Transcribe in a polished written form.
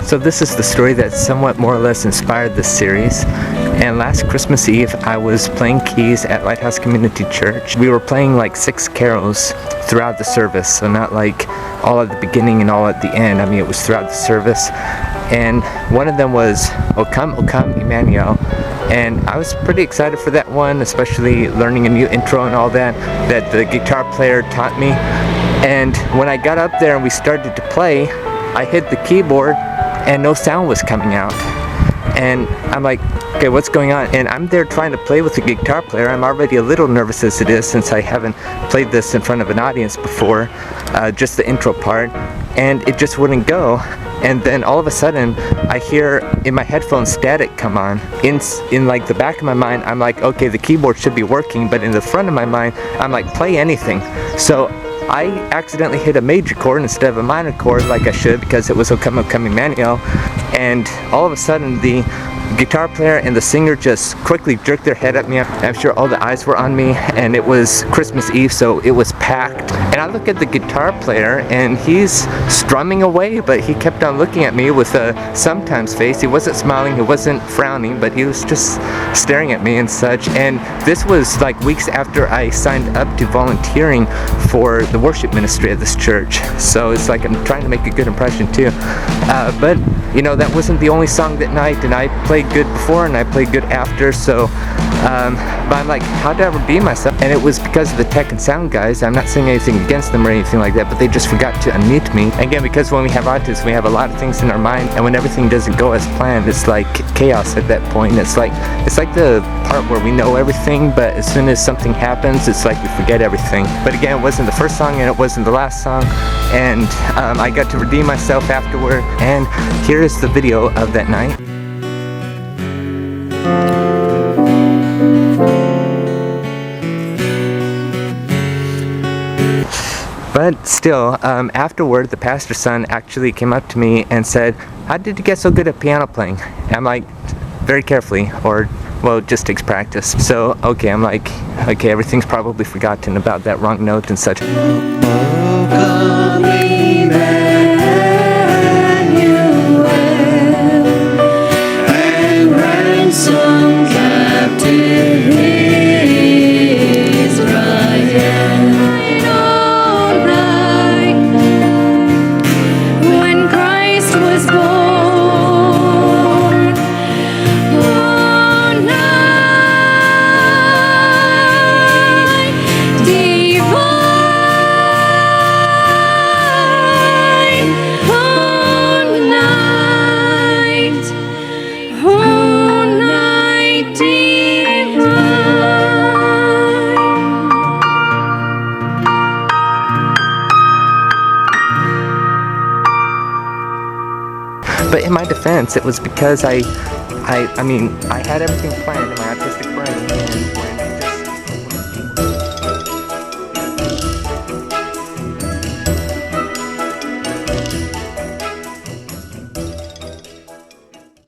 So this is the story that somewhat more or less inspired this series. And last Christmas Eve, I was playing keys at Lighthouse Community Church. We were playing like 6 carols throughout the service, so not like all at the beginning and all at the end. I mean, it was throughout the service. And one of them was O Come Emmanuel. And I was pretty excited for that one, especially learning a new intro and all that the guitar player taught me. And when I got up there and we started to play, I hit the keyboard and no sound was coming out. And I'm like, okay, what's going on? And I'm there trying to play with the guitar player. I'm already a little nervous as it is, since I haven't played this in front of an audience before, just the intro part, and it just wouldn't go. And then all of a sudden, I hear in my headphones static come on. In like the back of my mind, I'm like, okay, the keyboard should be working, but in the front of my mind, I'm like, play anything. So I accidentally hit a major chord instead of a minor chord like I should, because it was O Come Emmanuel. And all of a sudden, the guitar player and the singer just quickly jerked their head at me. I'm sure all the eyes were on me, and it was Christmas Eve, so it was packed. And I look at the guitar player, and he's strumming away, but he kept on looking at me with a sometimes face. He wasn't smiling, he wasn't frowning, but he was just staring at me and such. And this was like weeks after I signed up to volunteering for the worship ministry at this church. So it's like I'm trying to make a good impression too. But you know, that wasn't the only song that night, and I played good before and I played good after, so but I'm like, how did I redeem myself? And it was because of the tech and sound guys. I'm not saying anything against them or anything like that, but they just forgot to unmute me. Again, because when we have autism, we have a lot of things in our mind, and when everything doesn't go as planned, it's like chaos at that point. It's like the part where we know everything, but as soon as something happens, it's like we forget everything. But again, it wasn't the first song and it wasn't the last song, and I got to redeem myself afterward, and here is the video of that night. But still, afterward, the pastor's son actually came up to me and said, "How did you get so good at piano playing?" And I'm like, very carefully, or, well, it just takes practice. So, okay, I'm like, okay, everything's probably forgotten about that wrong note and such. Oh, come Emmanuel, and ransom captive Israel. But in my defense, it was because I mean, I had everything planned in my autistic brain, and